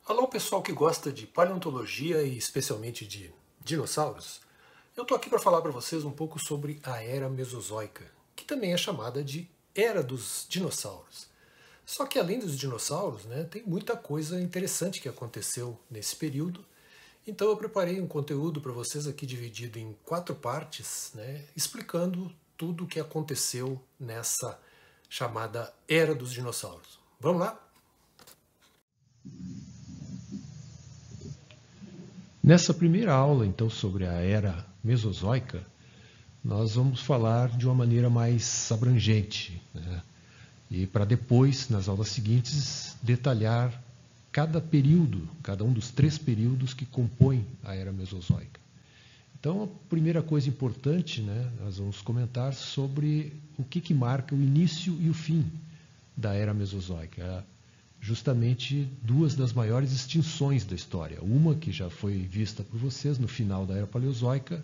Alô, pessoal que gosta de paleontologia e especialmente de dinossauros. Eu estou aqui para falar para vocês um pouco sobre a Era Mesozoica, que também é chamada de Era dos Dinossauros. Só que além dos dinossauros, tem muita coisa interessante que aconteceu nesse período. Então eu preparei um conteúdo para vocês aqui dividido em 4 partes, explicando tudo o que aconteceu nessa chamada Era dos Dinossauros. Vamos lá? Nessa primeira aula, então, sobre a Era Mesozoica, nós vamos falar de uma maneira mais abrangente, né? E para depois, nas aulas seguintes, detalhar cada período, cada um dos 3 períodos que compõem a Era Mesozoica. Então, a primeira coisa importante, nós vamos comentar sobre o que marca o início e o fim da Era Mesozoica. Justamente 2 das maiores extinções da história. Uma que já foi vista por vocês no final da Era Paleozoica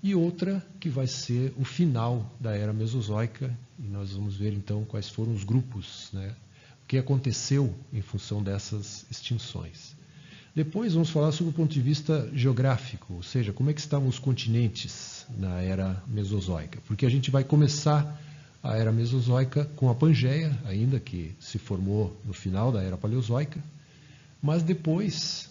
e outra que vai ser o final da Era Mesozoica. E nós vamos ver então quais foram os grupos, o que aconteceu em função dessas extinções. Depois vamos falar sobre o ponto de vista geográfico, ou seja, como é que estavam os continentes na Era Mesozoica. Porque a gente vai começar a Era Mesozoica com a Pangeia, ainda que se formou no final da Era Paleozoica, mas depois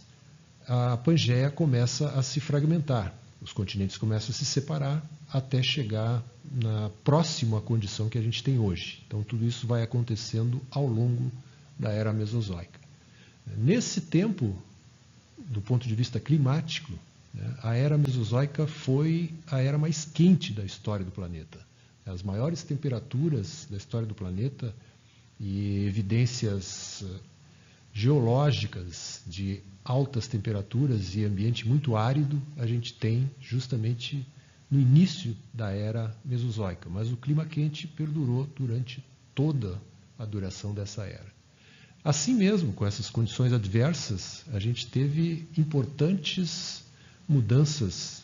a Pangeia começa a se fragmentar, os continentes começam a se separar até chegar na próxima condição que a gente tem hoje. Então tudo isso vai acontecendo ao longo da Era Mesozoica. Nesse tempo, do ponto de vista climático, a Era Mesozoica foi a era mais quente da história do planeta. As maiores temperaturas da história do planeta e evidências geológicas de altas temperaturas e ambiente muito árido a gente tem justamente no início da Era Mesozoica, mas o clima quente perdurou durante toda a duração dessa era. Assim mesmo, com essas condições adversas, a gente teve importantes mudanças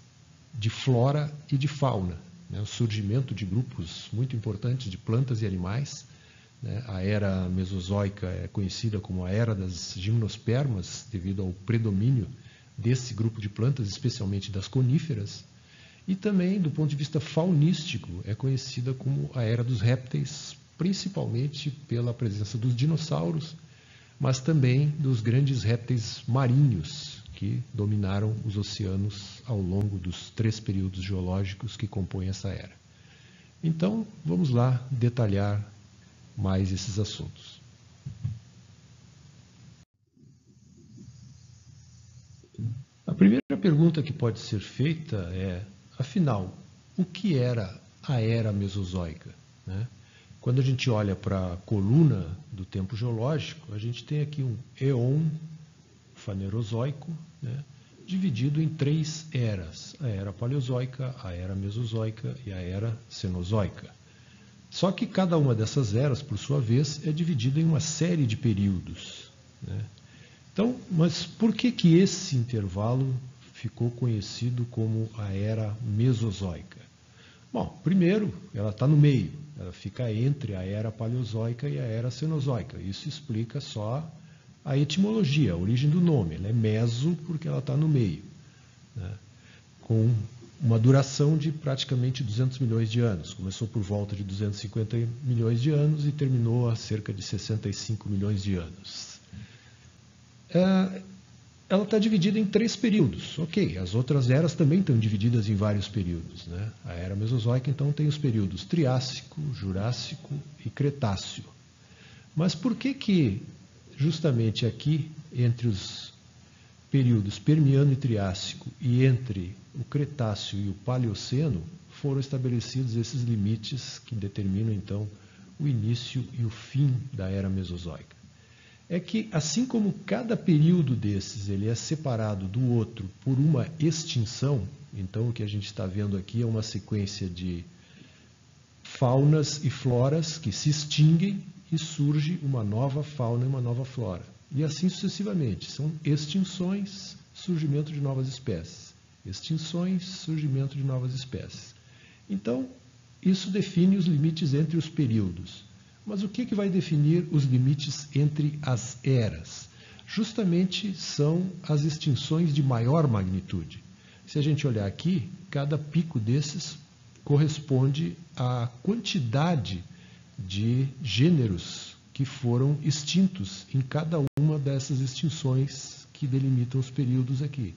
de flora e de fauna, o surgimento de grupos muito importantes de plantas e animais. A Era Mesozoica é conhecida como a Era das Gimnospermas, devido ao predomínio desse grupo de plantas, especialmente das coníferas. E também, do ponto de vista faunístico, é conhecida como a Era dos Répteis, principalmente pela presença dos dinossauros, mas também dos grandes répteis marinhos que dominaram os oceanos ao longo dos 3 períodos geológicos que compõem essa era. Então, vamos lá detalhar mais esses assuntos. A primeira pergunta que pode ser feita é, afinal, o que era a Era Mesozoica? Quando a gente olha para a coluna do tempo geológico, a gente tem aqui um éon fanerozoico, dividido em 3 eras: a Era Paleozoica, a Era Mesozoica e a Era Cenozoica. Só que cada uma dessas eras, por sua vez, é dividida em uma série de períodos. Então, mas por que esse intervalo ficou conhecido como a Era Mesozoica? Bom, primeiro, ela está no meio, ela fica entre a Era Paleozoica e a Era Cenozoica. Isso explica só a etimologia, a origem do nome. Ela é meso porque ela está no meio, com uma duração de praticamente 200 milhões de anos. Começou por volta de 250 milhões de anos e terminou a cerca de 65 milhões de anos. Ela está dividida em 3 períodos. Ok, as outras eras também estão divididas em vários períodos. A Era Mesozoica, então, tem os períodos Triássico, Jurássico e Cretáceo. Mas por que justamente aqui, entre os períodos Permiano e Triássico e entre o Cretáceo e o Paleoceno, foram estabelecidos esses limites que determinam, então, o início e o fim da Era Mesozoica? É que, assim como cada período desses ele é separado do outro por uma extinção, então o que a gente está vendo aqui é uma sequência de faunas e floras que se extinguem e surge uma nova fauna e uma nova flora. E assim sucessivamente. São extinções, surgimento de novas espécies. Extinções, surgimento de novas espécies. Então, isso define os limites entre os períodos. Mas o que vai definir os limites entre as eras? justamente são as extinções de maior magnitude. Se a gente olhar aqui, cada pico desses corresponde à quantidade de gêneros que foram extintos em cada uma dessas extinções que delimitam os períodos aqui.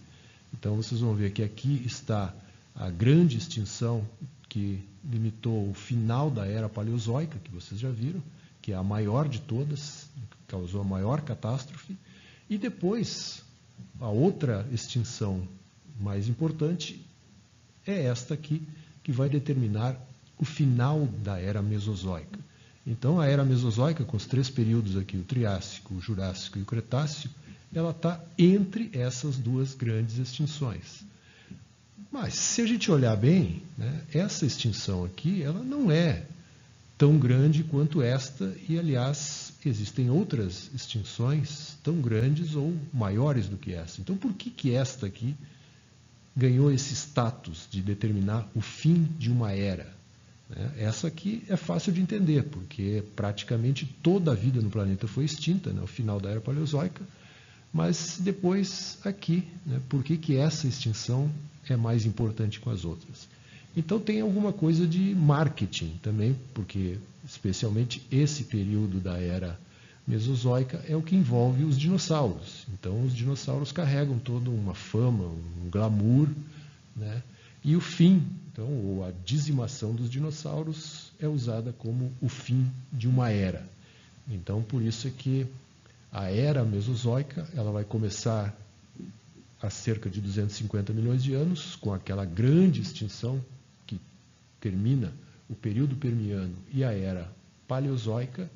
Então vocês vão ver que aqui está a grande extinção que limitou o final da era paleozoica, que vocês já viram, que é a maior de todas, causou a maior catástrofe, e depois a outra extinção mais importante é esta aqui, que vai determinar o final da era mesozoica. Então a era mesozoica, com os 3 períodos aqui, o Triássico, o Jurássico e o Cretáceo, ela está entre essas 2 grandes extinções. Mas, se a gente olhar bem, né, essa extinção aqui, ela não é tão grande quanto esta, e, aliás, existem outras extinções tão grandes ou maiores do que essa. Então, por que esta aqui ganhou esse status de determinar o fim de uma era? Essa aqui é fácil de entender, porque praticamente toda a vida no planeta foi extinta, no final da era paleozoica, mas depois aqui, né, por que essa extinção é mais importante com as outras? Então tem alguma coisa de marketing também, porque especialmente esse período da era mesozoica é o que envolve os dinossauros. Então os dinossauros carregam toda uma fama, um glamour, né? E o fim, então, ou a dizimação dos dinossauros é usada como o fim de uma era. Então por isso é que a era mesozoica ela vai começar há cerca de 250 milhões de anos, com aquela grande extinção que termina o período permiano e a era paleozoica,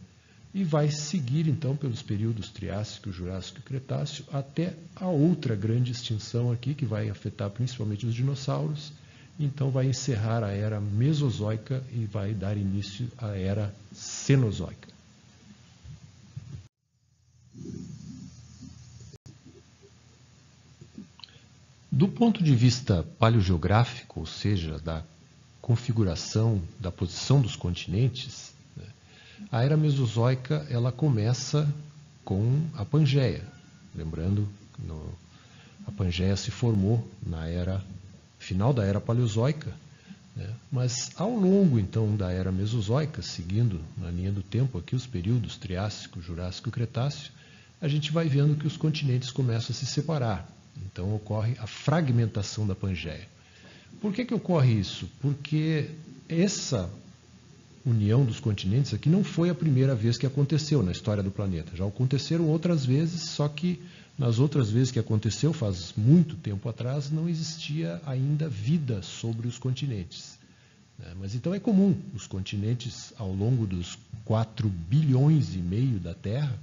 e vai seguir então pelos períodos Triássico, Jurássico e Cretáceo até a outra grande extinção aqui, que vai afetar principalmente os dinossauros. Então vai encerrar a era mesozoica e vai dar início à era cenozoica. Do ponto de vista paleogeográfico, ou seja, da configuração, da posição dos continentes, né, a era mesozoica ela começa com a Pangeia. Lembrando que a Pangeia se formou na final da era paleozoica, né, mas ao longo então da era mesozoica, seguindo na linha do tempo aqui os períodos Triássico, Jurássico e Cretáceo, a gente vai vendo que os continentes começam a se separar. Então ocorre a fragmentação da Pangeia. Por que ocorre isso? Porque essa união dos continentes aqui não foi a primeira vez que aconteceu na história do planeta. Já aconteceram outras vezes, só que nas outras vezes que aconteceu, faz muito tempo atrás, não existia ainda vida sobre os continentes. Mas então é comum os continentes, ao longo dos 4 bilhões e meio da Terra,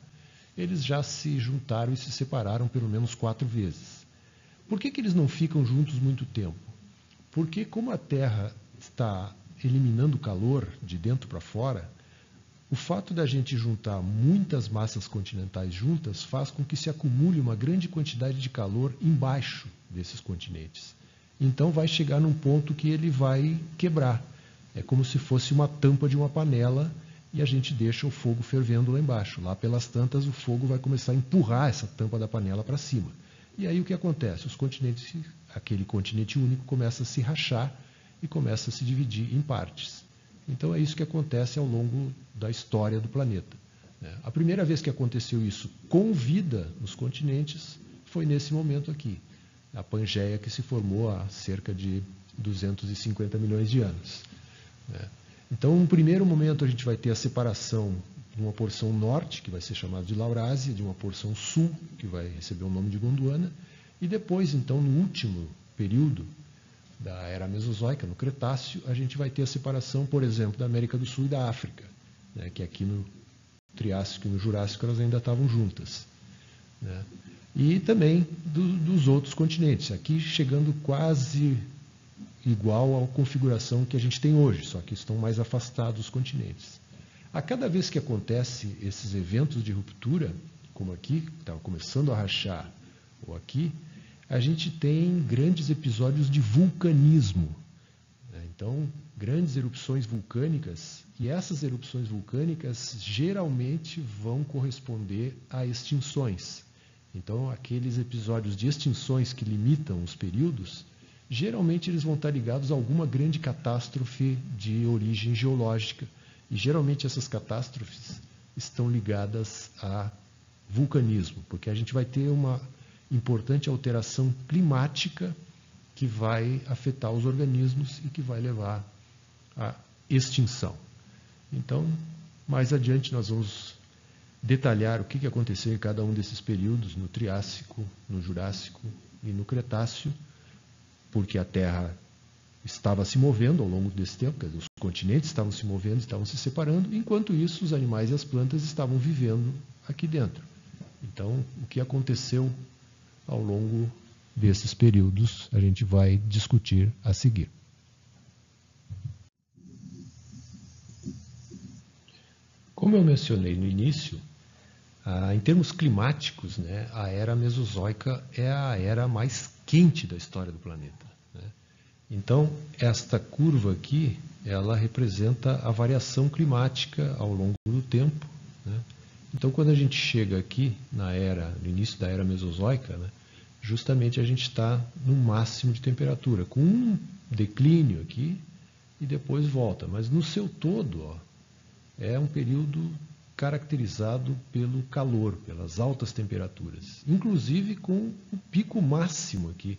eles já se juntaram e se separaram pelo menos 4 vezes. Por que eles não ficam juntos muito tempo? Porque como a Terra está eliminando calor de dentro para fora, o fato da gente juntar muitas massas continentais juntas faz com que se acumule uma grande quantidade de calor embaixo desses continentes. Então vai chegar num ponto que ele vai quebrar. É como se fosse uma tampa de uma panela e a gente deixa o fogo fervendo lá embaixo. Lá pelas tantas o fogo vai começar a empurrar essa tampa da panela para cima. E aí o que acontece? Os continentes, aquele continente único começa a se rachar e começa a se dividir em partes. Então é isso que acontece ao longo da história do planeta. A primeira vez que aconteceu isso com vida nos continentes foi nesse momento aqui, a Pangeia, que se formou há cerca de 250 milhões de anos. Então, no primeiro momento, a gente vai ter a separação de uma porção norte, que vai ser chamada de Laurásia, de uma porção sul, que vai receber o nome de Gondwana, e depois, então, no último período da era mesozoica, no Cretáceo, a gente vai ter a separação, por exemplo, da América do Sul e da África, né, que aqui no Triássico e no Jurássico elas ainda estavam juntas. Né, e também dos outros continentes, aqui chegando quase igual à configuração que a gente tem hoje, só que estão mais afastados os continentes. A cada vez que acontece esses eventos de ruptura, como aqui, que estava começando a rachar, ou aqui, a gente tem grandes episódios de vulcanismo. Então, grandes erupções vulcânicas, e essas erupções vulcânicas geralmente vão corresponder a extinções. Então, aqueles episódios de extinções que limitam os períodos, geralmente eles vão estar ligados a alguma grande catástrofe de origem geológica. E geralmente essas catástrofes estão ligadas a vulcanismo, porque a gente vai ter uma importante alteração climática que vai afetar os organismos e que vai levar à extinção. Então, mais adiante nós vamos detalhar o que aconteceu em cada um desses períodos, no Triássico, no Jurássico e no Cretáceo, porque a Terra estava se movendo ao longo desse tempo, quer dizer, os continentes estavam se movendo, estavam se separando, enquanto isso os animais e as plantas estavam vivendo aqui dentro. Então, o que aconteceu ao longo desses períodos a gente vai discutir a seguir. Como eu mencionei no início, em termos climáticos, né, a era Mesozoica é a era mais quente da história do planeta. Né? Então, esta curva aqui, ela representa a variação climática ao longo do tempo. Né? Então, quando a gente chega aqui no início da era Mesozoica, né, justamente a gente está no máximo de temperatura, com um declínio aqui e depois volta. Mas no seu todo, ó, é um período caracterizado pelo calor, pelas altas temperaturas, inclusive com o pico máximo aqui,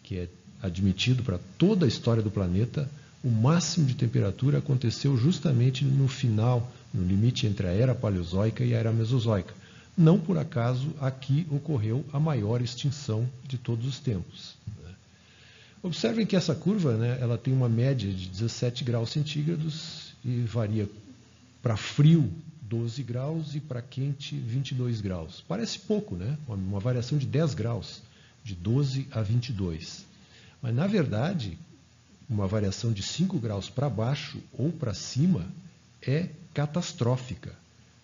que é admitido para toda a história do planeta. O máximo de temperatura aconteceu justamente no final, no limite entre a era Paleozoica e a era Mesozoica. Não por acaso aqui ocorreu a maior extinção de todos os tempos. Observem que essa curva, né, ela tem uma média de 17 graus centígrados e varia para frio 12 graus e para quente 22 graus. Parece pouco, né? Uma variação de 10 graus, de 12 a 22. Mas, na verdade, uma variação de 5 graus para baixo ou para cima é catastrófica.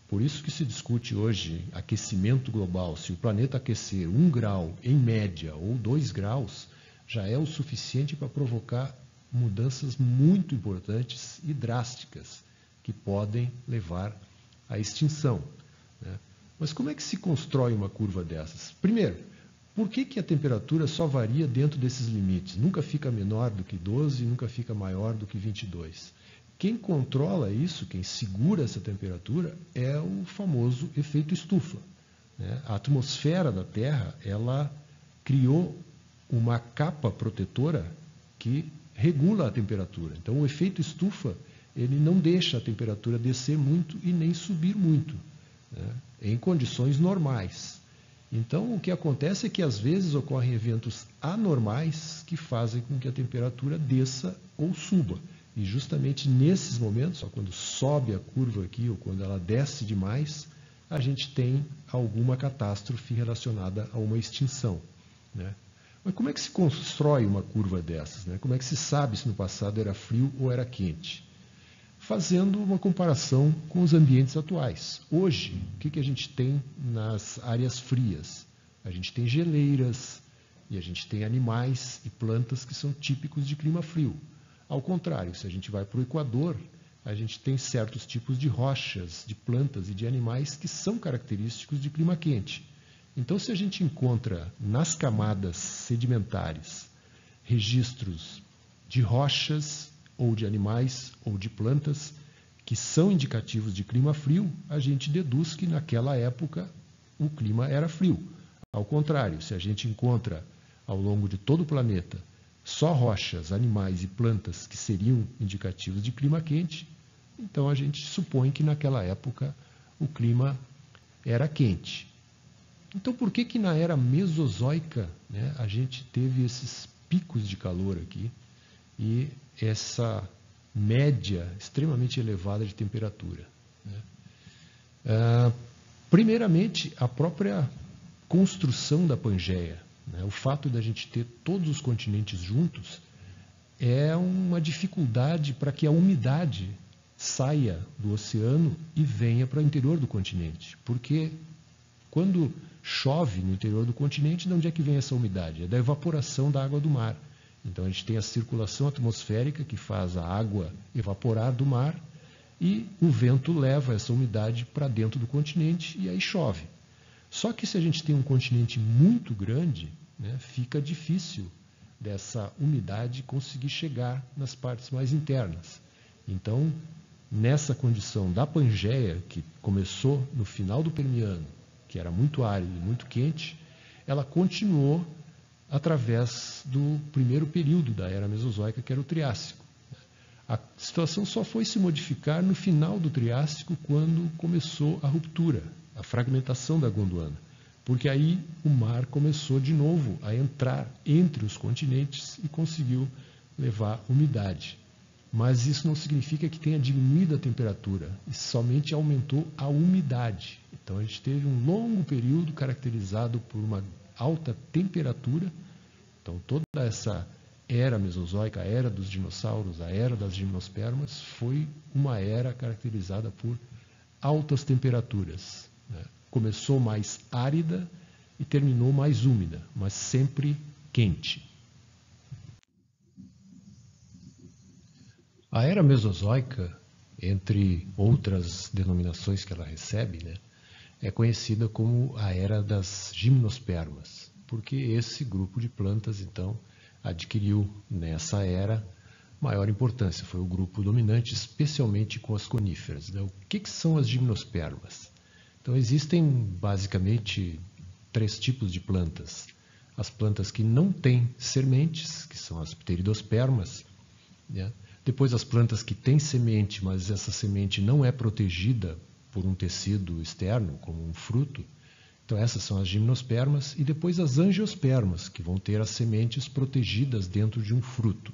Por isso que se discute hoje aquecimento global. Se o planeta aquecer 1 grau em média ou 2 graus, já é o suficiente para provocar mudanças muito importantes e drásticas que podem levar à extinção. Né? Mas como é que se constrói uma curva dessas? Primeiro, por que a temperatura só varia dentro desses limites? Nunca fica menor do que 12, nunca fica maior do que 22. Quem controla isso, quem segura essa temperatura, é o famoso efeito estufa. Né? A atmosfera da Terra, ela criou uma capa protetora que regula a temperatura. Então, o efeito estufa, ele não deixa a temperatura descer muito e nem subir muito, né, em condições normais. Então, o que acontece é que, às vezes, ocorrem eventos anormais que fazem com que a temperatura desça ou suba. E, justamente nesses momentos, quando sobe a curva aqui ou quando ela desce demais, a gente tem alguma catástrofe relacionada a uma extinção. Né? Mas como é que se constrói uma curva dessas? Né? Como é que se sabe se no passado era frio ou era quente? Fazendo uma comparação com os ambientes atuais. Hoje, o que a gente tem nas áreas frias? A gente tem geleiras e a gente tem animais e plantas que são típicos de clima frio. Ao contrário, se a gente vai para o Equador, a gente tem certos tipos de rochas, de plantas e de animais que são característicos de clima quente. Então, se a gente encontra nas camadas sedimentares registros de rochas ou de animais ou de plantas que são indicativos de clima frio, a gente deduz que naquela época o clima era frio. Ao contrário, se a gente encontra ao longo de todo o planeta só rochas, animais e plantas que seriam indicativos de clima quente, então a gente supõe que naquela época o clima era quente. Então, por que na era Mesozoica, né, a gente teve esses picos de calor aqui e essa média extremamente elevada de temperatura? Né? Primeiramente, a própria construção da Pangeia, né, o fato de a gente ter todos os continentes juntos, é uma dificuldade para que a umidade saia do oceano e venha para o interior do continente. Porque quando chove no interior do continente, de onde é que vem essa umidade? É da evaporação da água do mar. Então a gente tem a circulação atmosférica que faz a água evaporar do mar e o vento leva essa umidade para dentro do continente e aí chove. Só que se a gente tem um continente muito grande, né, fica difícil dessa umidade conseguir chegar nas partes mais internas. Então, nessa condição da Pangeia, que começou no final do Permiano, que era muito árido e muito quente, ela continuou através do primeiro período da Era Mesozoica, que era o Triássico. A situação só foi se modificar no final do Triássico, quando começou a ruptura, a fragmentação da Gondwana, porque aí o mar começou de novo a entrar entre os continentes e conseguiu levar umidade. Mas isso não significa que tenha diminuído a temperatura, isso somente aumentou a umidade. Então a gente teve um longo período caracterizado por uma alta temperatura. Então toda essa era mesozoica, a era dos dinossauros, a era das gimnospermas, foi uma era caracterizada por altas temperaturas, né? Começou mais árida e terminou mais úmida, mas sempre quente. A era mesozoica, entre outras denominações que ela recebe, né, é conhecida como a era das gimnospermas, porque esse grupo de plantas, então, adquiriu nessa era maior importância. Foi o grupo dominante, especialmente com as coníferas, né? O que são as gimnospermas? Então, existem basicamente 3 tipos de plantas. As plantas que não têm sementes, que são as pteridospermas, né? Depois as plantas que têm semente, mas essa semente não é protegida por um tecido externo, como um fruto. Então essas são as gimnospermas. E depois as angiospermas, que vão ter as sementes protegidas dentro de um fruto.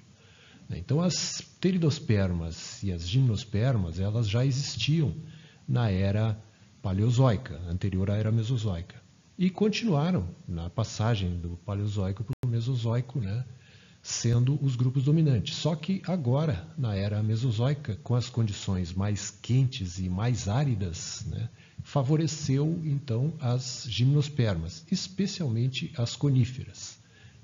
Então as pteridospermas e as gimnospermas, elas já existiam na era paleozoica, anterior à era mesozoica. E continuaram na passagem do paleozoico para o mesozoico, né, sendo os grupos dominantes. Só que agora, na era mesozoica, com as condições mais quentes e mais áridas, né, favoreceu então as gimnospermas, especialmente as coníferas,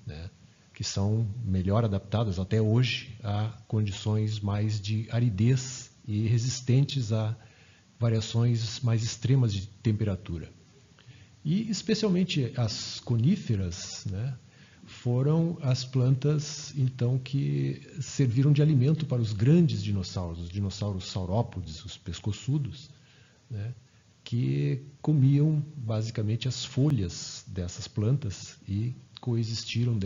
né, que são melhor adaptadas até hoje a condições mais de aridez e resistentes a variações mais extremas de temperatura. E especialmente as coníferas, né, foram as plantas, então, que serviram de alimento para os grandes dinossauros, os dinossauros saurópodes, os pescoçudos, né, que comiam basicamente as folhas dessas plantas e coexistiram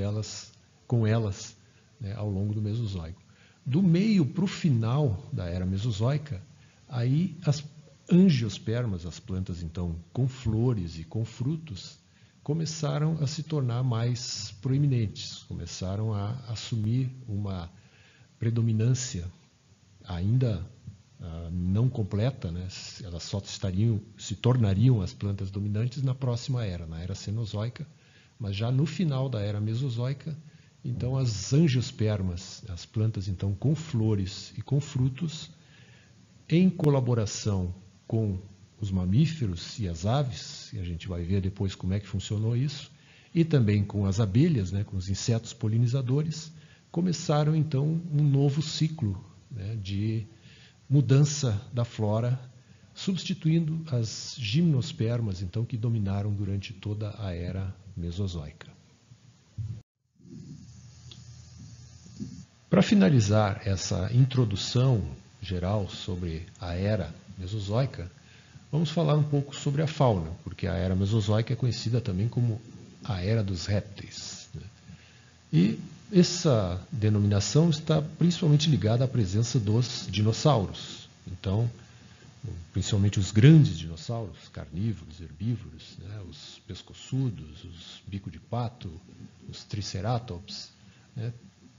com elas, né, ao longo do Mesozoico. Do meio para o final da era Mesozoica, aí as angiospermas, as plantas então com flores e com frutos, começaram a se tornar mais proeminentes, começaram a assumir uma predominância ainda não completa, né? Elas só se tornariam as plantas dominantes na próxima era, na era Cenozoica, mas já no final da era Mesozoica, então as angiospermas, as plantas então com flores e com frutos, em colaboração com os mamíferos e as aves, e a gente vai ver depois como é que funcionou isso, e também com as abelhas, né, com os insetos polinizadores, começaram então um novo ciclo, né, de mudança da flora, substituindo as gimnospermas, então, que dominaram durante toda a era mesozoica. Para finalizar essa introdução geral sobre a era mesozoica, vamos falar um pouco sobre a fauna, porque a era mesozoica é conhecida também como a era dos répteis, né? E essa denominação está principalmente ligada à presença dos dinossauros. Então, principalmente os grandes dinossauros, carnívoros, herbívoros, né, os pescoçudos, os bico de pato, os triceratops, né,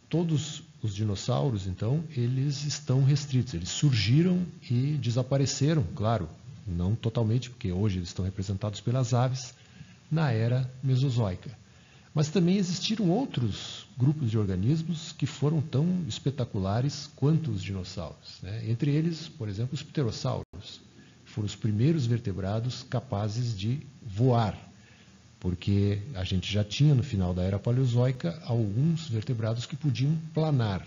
todos os dinossauros, então, eles estão restritos, eles surgiram e desapareceram, claro, não totalmente, porque hoje eles estão representados pelas aves, na era mesozoica. Mas também existiram outros grupos de organismos que foram tão espetaculares quanto os dinossauros, né? Entre eles, por exemplo, os pterossauros. Foram os primeiros vertebrados capazes de voar, porque a gente já tinha no final da era paleozoica alguns vertebrados que podiam planar,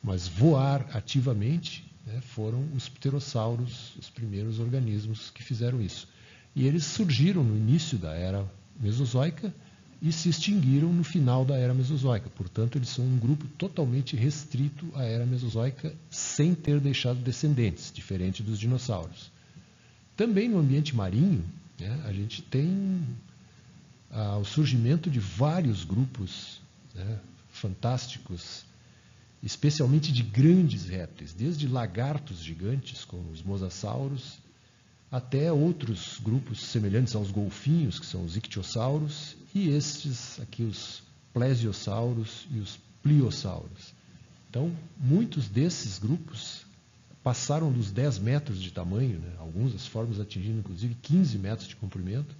mas voar ativamente, né, foram os pterossauros, os primeiros organismos que fizeram isso. E eles surgiram no início da Era Mesozoica e se extinguiram no final da Era Mesozoica. Portanto, eles são um grupo totalmente restrito à Era Mesozoica, sem ter deixado descendentes, diferente dos dinossauros. Também no ambiente marinho, né, a gente tem o surgimento de vários grupos, né, fantásticos, especialmente de grandes répteis, desde lagartos gigantes, como os mosassauros, até outros grupos semelhantes aos golfinhos, que são os ictiossauros, e estes aqui, os plesiosauros e os pliosauros. Então, muitos desses grupos passaram dos 10 metros de tamanho, né? Algumas das formas atingindo inclusive 15 metros de comprimento.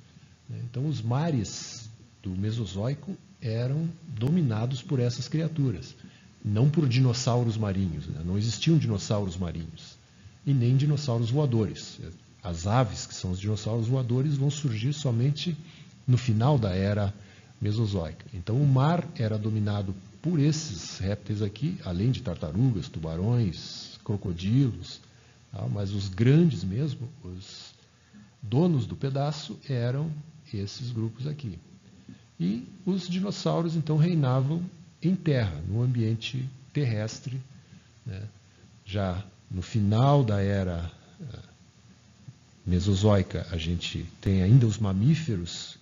Né? Então, os mares do Mesozoico eram dominados por essas criaturas, não por dinossauros marinhos. Né? Não existiam dinossauros marinhos e nem dinossauros voadores. As aves, que são os dinossauros voadores, vão surgir somente no final da Era Mesozoica. Então, o mar era dominado por esses répteis aqui, além de tartarugas, tubarões, crocodilos, tá? Mas os grandes mesmo, os donos do pedaço, eram esses grupos aqui. E os dinossauros, então, reinavam em terra, no ambiente terrestre, né? Já no final da Era Mesozoica, a gente tem ainda os mamíferos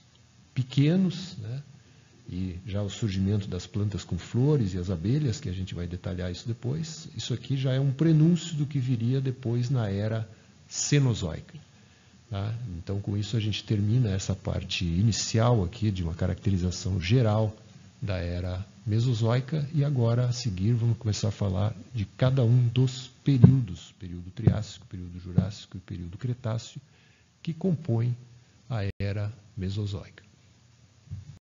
pequenos, né? E já o surgimento das plantas com flores e as abelhas, que a gente vai detalhar isso depois. Isso aqui já é um prenúncio do que viria depois na Era Cenozoica. Tá? Então, com isso, a gente termina essa parte inicial aqui de uma caracterização geral da Era Mesozoica, e agora, a seguir, vamos começar a falar de cada um dos períodos, período Triássico, período Jurássico e período Cretáceo, que compõem a Era Mesozoica.